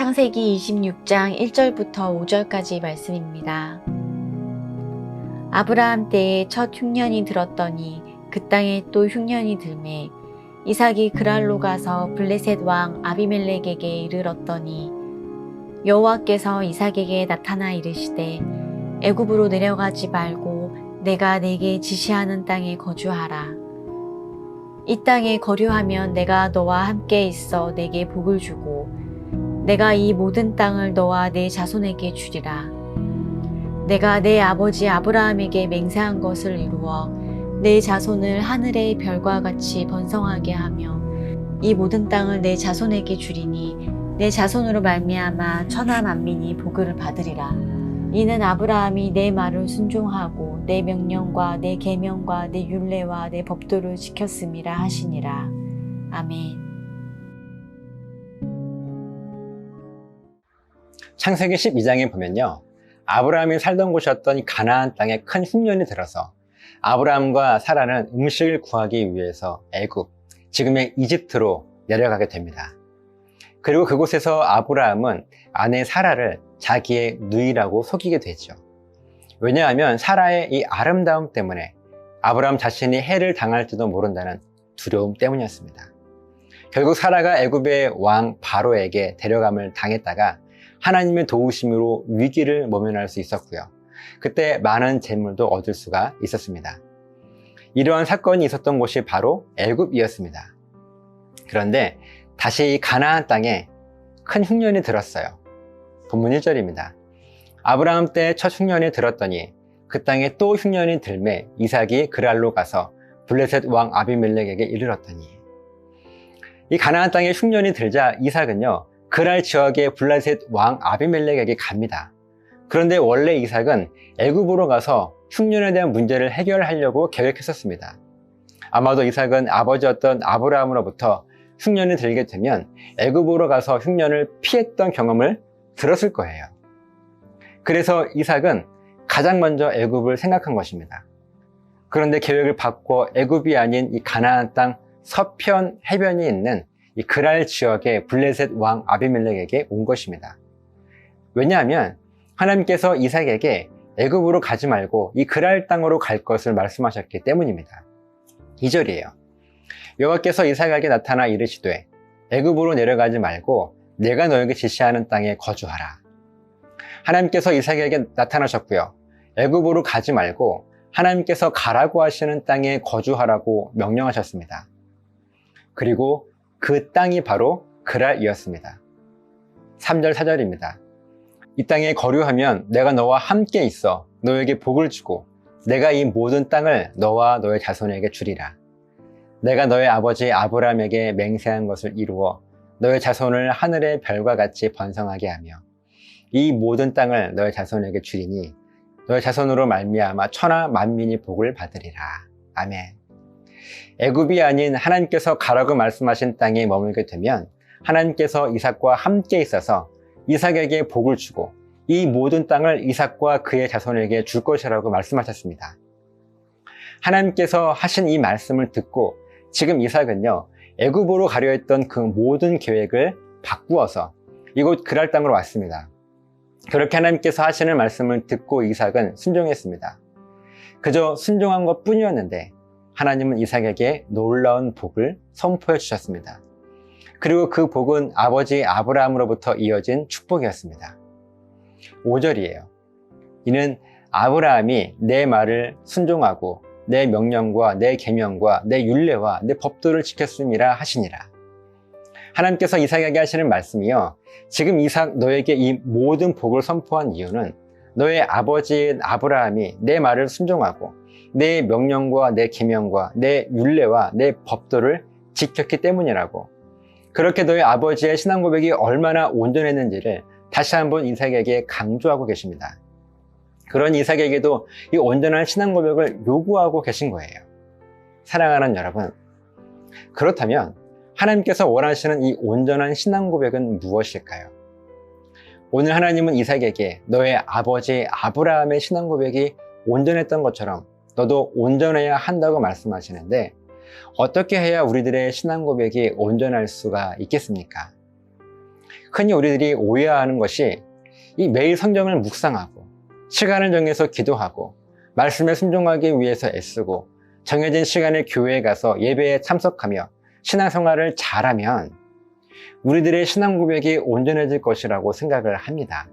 창세기 26장 1절부터 5절까지 말씀입니다. 아브라함 때에 첫 흉년이 들었더니 그 땅에 또 흉년이 들매 이삭이 그랄로 가서 블레셋 왕 아비멜렉에게 이르렀더니 여호와께서 이삭에게 나타나 이르시되 애굽으로 내려가지 말고 내가 네게 지시하는 땅에 거주하라. 이 땅에 거류하면 내가 너와 함께 있어 네게 복을 주고 내가 이 모든 땅을 너와 네 자손에게 주리라. 내가 내 아버지 아브라함에게 맹세한 것을 이루어 내 자손을 하늘의 별과 같이 번성하게 하며 이 모든 땅을 내 자손에게 주리니 내 자손으로 말미암아 천하 만민이 복을 받으리라. 이는 아브라함이 내 말을 순종하고 내 명령과 내 계명과 내 율례와 내 법도를 지켰음이라 하시니라. 아멘. 창세기 12장에 보면요, 아브라함이 살던 곳이었던 이 가나안 땅에 큰 흉년이 들어서 아브라함과 사라는 음식을 구하기 위해서 애굽, 지금의 이집트로 내려가게 됩니다. 그리고 그곳에서 아브라함은 아내 사라를 자기의 누이라고 속이게 되죠. 왜냐하면 사라의 이 아름다움 때문에 아브라함 자신이 해를 당할지도 모른다는 두려움 때문이었습니다. 결국 사라가 애굽의 왕 바로에게 데려감을 당했다가 하나님의 도우심으로 위기를 모면할 수 있었고요. 그때 많은 재물도 얻을 수가 있었습니다. 이러한 사건이 있었던 곳이 바로 애굽이었습니다. 그런데 다시 이 가나안 땅에 큰 흉년이 들었어요. 본문 1절입니다. 아브라함 때 첫 흉년이 들었더니 그 땅에 또 흉년이 들매 이삭이 그랄로 가서 블레셋 왕 아비멜렉에게 이르렀더니, 이 가나안 땅에 흉년이 들자 이삭은요, 그랄 지역의 블레셋 왕 아비멜렉에게 갑니다. 그런데 원래 이삭은 애굽으로 가서 흉년에 대한 문제를 해결하려고 계획했었습니다. 아마도 이삭은 아버지였던 아브라함으로부터 흉년이 들게 되면 애굽으로 가서 흉년을 피했던 경험을 들었을 거예요. 그래서 이삭은 가장 먼저 애굽을 생각한 것입니다. 그런데 계획을 바꿔 애굽이 아닌 이 가나안 땅 서편 해변이 있는 이 그랄 지역의 블레셋 왕 아비멜렉에게 온 것입니다. 왜냐하면 하나님께서 이삭에게 애굽으로 가지 말고 이 그랄 땅으로 갈 것을 말씀하셨기 때문입니다. 2절이에요. 여호와께서 이삭에게 나타나 이르시되 애굽으로 내려가지 말고 내가 너에게 지시하는 땅에 거주하라. 하나님께서 이삭에게 나타나셨고요, 애굽으로 가지 말고 하나님께서 가라고 하시는 땅에 거주하라고 명령하셨습니다. 그리고 그 땅이 바로 그랄이었습니다. 3절 4절입니다. 이 땅에 거류하면 내가 너와 함께 있어 너에게 복을 주고 내가 이 모든 땅을 너와 너의 자손에게 주리라. 내가 너의 아버지 아브라함에게 맹세한 것을 이루어 너의 자손을 하늘의 별과 같이 번성하게 하며 이 모든 땅을 너의 자손에게 주리니 너의 자손으로 말미암아 천하 만민이 복을 받으리라. 아멘. 애굽이 아닌 하나님께서 가라고 말씀하신 땅에 머물게 되면 하나님께서 이삭과 함께 있어서 이삭에게 복을 주고 이 모든 땅을 이삭과 그의 자손에게 줄 것이라고 말씀하셨습니다. 하나님께서 하신 이 말씀을 듣고 지금 이삭은요, 애굽으로 가려 했던 그 모든 계획을 바꾸어서 이곳 그랄 땅으로 왔습니다. 그렇게 하나님께서 하시는 말씀을 듣고 이삭은 순종했습니다. 그저 순종한 것 뿐이었는데 하나님은 이삭에게 놀라운 복을 선포해 주셨습니다. 그리고 그 복은 아버지 아브라함으로부터 이어진 축복이었습니다. 5절이에요. 이는 아브라함이 내 말을 순종하고 내 명령과 내 계명과 내 율례와 내 법도를 지켰음이라 하시니라. 하나님께서 이삭에게 하시는 말씀이요, 지금 이삭 너에게 이 모든 복을 선포한 이유는 너의 아버지인 아브라함이 내 말을 순종하고 내 명령과 내 계명과 내 율례와 내 법도를 지켰기 때문이라고. 그렇게 너의 아버지의 신앙 고백이 얼마나 온전했는지를 다시 한번 이삭에게 강조하고 계십니다. 그런 이삭에게도 이 온전한 신앙 고백을 요구하고 계신 거예요. 사랑하는 여러분, 그렇다면 하나님께서 원하시는 이 온전한 신앙 고백은 무엇일까요? 오늘 하나님은 이삭에게 너의 아버지 아브라함의 신앙 고백이 온전했던 것처럼 너도 온전해야 한다고 말씀하시는데, 어떻게 해야 우리들의 신앙 고백이 온전할 수가 있겠습니까? 흔히 우리들이 오해하는 것이 이 매일 성경을 묵상하고 시간을 정해서 기도하고 말씀에 순종하기 위해서 애쓰고 정해진 시간에 교회에 가서 예배에 참석하며 신앙생활을 잘하면 우리들의 신앙 고백이 온전해질 것이라고 생각을 합니다.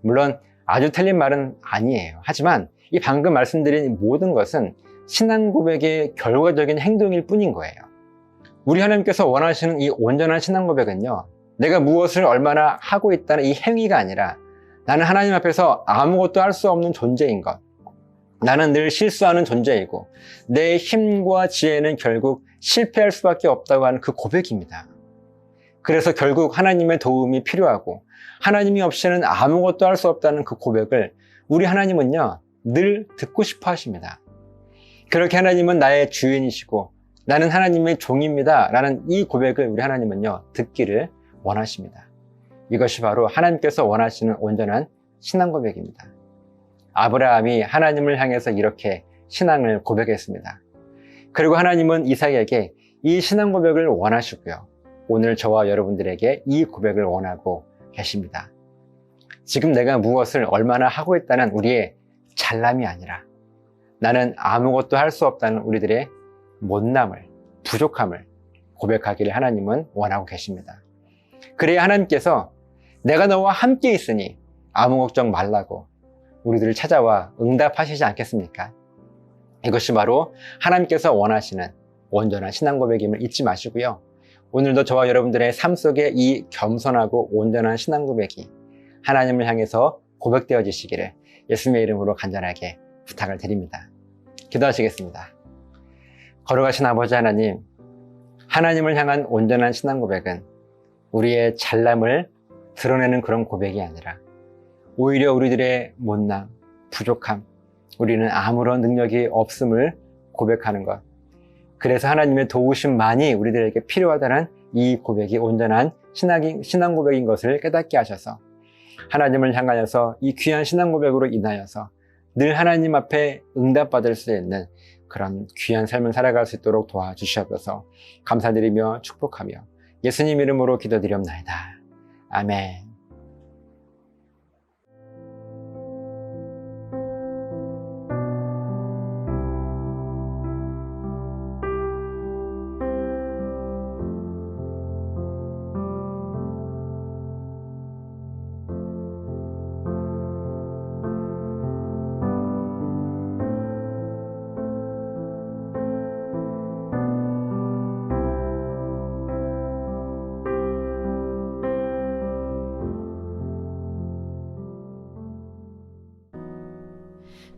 물론 아주 틀린 말은 아니에요. 하지만 이 방금 말씀드린 모든 것은 신앙 고백의 결과적인 행동일 뿐인 거예요. 우리 하나님께서 원하시는 이 온전한 신앙 고백은요, 내가 무엇을 얼마나 하고 있다는 이 행위가 아니라 나는 하나님 앞에서 아무것도 할 수 없는 존재인 것, 나는 늘 실수하는 존재이고 내 힘과 지혜는 결국 실패할 수밖에 없다고 하는 그 고백입니다. 그래서 결국 하나님의 도움이 필요하고 하나님이 없이는 아무것도 할 수 없다는 그 고백을 우리 하나님은요, 늘 듣고 싶어 하십니다. 그렇게 하나님은 나의 주인이시고 나는 하나님의 종입니다 라는 이 고백을 우리 하나님은요, 듣기를 원하십니다. 이것이 바로 하나님께서 원하시는 온전한 신앙 고백입니다. 아브라함이 하나님을 향해서 이렇게 신앙을 고백했습니다. 그리고 하나님은 이삭에게 이 신앙 고백을 원하시고요, 오늘 저와 여러분들에게 이 고백을 원하고 계십니다. 지금 내가 무엇을 얼마나 하고 있다는 우리의 잘남이 아니라 나는 아무것도 할 수 없다는 우리들의 못남을, 부족함을 고백하기를 하나님은 원하고 계십니다. 그래야 하나님께서 내가 너와 함께 있으니 아무 걱정 말라고 우리들을 찾아와 응답하시지 않겠습니까? 이것이 바로 하나님께서 원하시는 온전한 신앙 고백임을 잊지 마시고요, 오늘도 저와 여러분들의 삶 속에 이 겸손하고 온전한 신앙 고백이 하나님을 향해서 고백되어지시기를 예수님의 이름으로 간절하게 부탁을 드립니다. 기도하시겠습니다. 거룩하신 아버지 하나님, 하나님을 향한 온전한 신앙 고백은 우리의 잘남을 드러내는 그런 고백이 아니라 오히려 우리들의 못남, 부족함, 우리는 아무런 능력이 없음을 고백하는 것, 그래서 하나님의 도우심만이 우리들에게 필요하다는 이 고백이 온전한 신앙 고백인 것을 깨닫게 하셔서 하나님을 향하여서 이 귀한 신앙 고백으로 인하여서 늘 하나님 앞에 응답받을 수 있는 그런 귀한 삶을 살아갈 수 있도록 도와주시옵소서. 감사드리며 축복하며 예수님 이름으로 기도드리옵나이다. 아멘.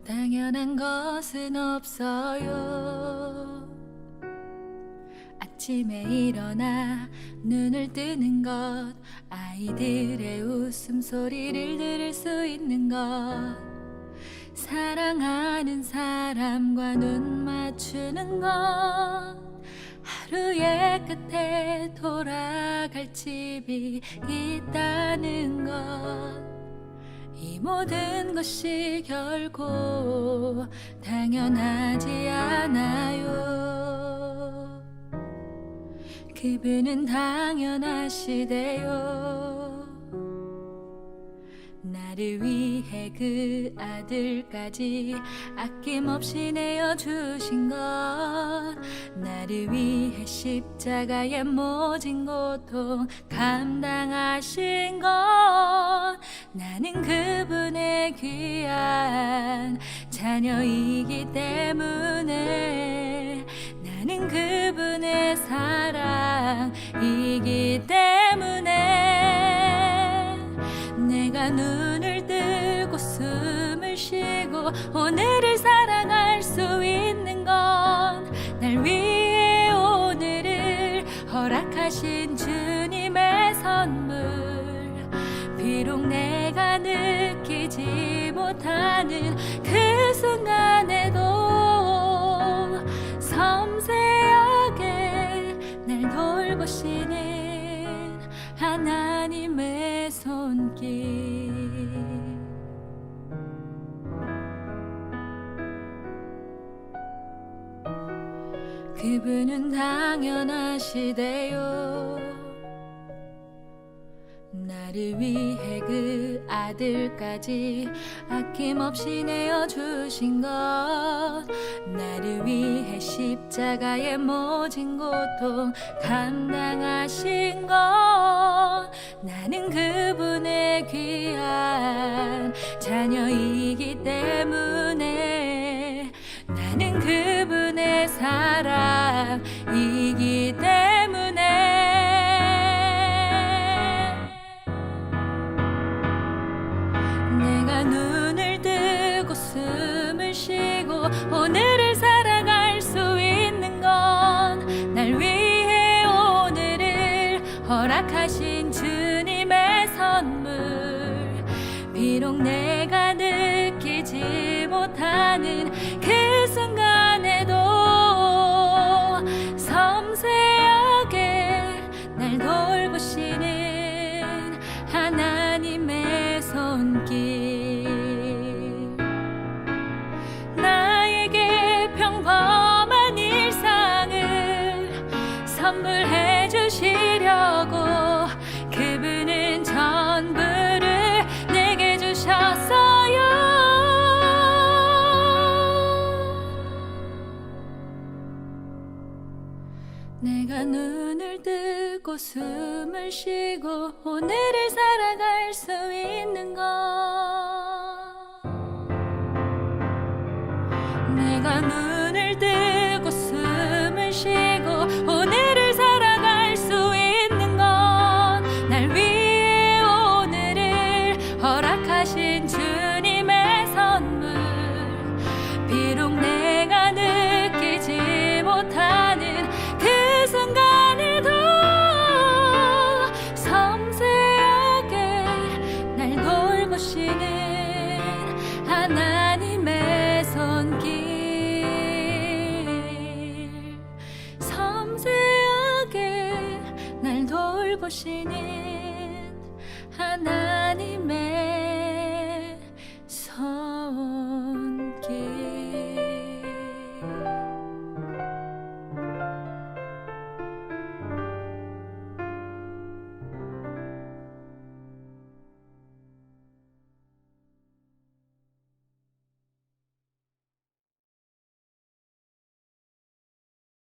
당연한 것은 없어요. 아침에 일어나 눈을 뜨는 것, 아이들의 웃음소리를 들을 수 있는 것, 사랑하는 사람과 눈 맞추는 것, 하루의 끝에 돌아갈 집이 있다는 것, 이 모든 것이 결코 당연하지 않아요. 그분은 당연하시대요. 나를 위해 그 아들까지 아낌없이 내어주신 것, 나를 위해 십자가의 모진 고통 감당하신 것, 나는 그분의 귀한 자녀이기 때문에, 나는 그분의 사랑이기 때문에, 내가 눈을 뜨고 숨을 쉬고 오늘을 사랑할 수 있는 건 날 위해 오늘을 허락하신 주님의 선물. 비록 내가 느끼지 못하는 그 순간에도 섬세하게 날 돌보시는 하나님의 손길. 그분은 당연하시대요. 나를 위해 그 아들까지 아낌없이 내어주신 것, 나를 위해 십자가의 모진 고통 감당하신 것, 나는 그분의 귀한 자녀이기 때문에, 나는 그분의 사람이기 때문에, 내가 눈을 뜨고 숨을 쉬고 오늘을 살아갈 수 있는 건 날 위해 오늘을 허락하신 주님의 선물. 비록 내가 느끼지 못하는 그 순간에도 섬세하게 날 돌보시는 하나님의 손길, 나에게 평범한 일상을 선물해 주시려고 그분은 전부를 내게 주셨어요. 내가 눈을 뜨고 숨을 쉬고 오늘을 살아갈 수 있는 것, 내가 눈을 뜨고 숨을 쉬고 오늘을 살아갈 수 있는 건 날 위해 오늘을 허락하신 주님의 선물. 비록 내가 느끼지 못하는 그 순간에도 섬세하게 날 돌보시는 하나님의 손길, 섬세하게 날 돌보시는 하나님의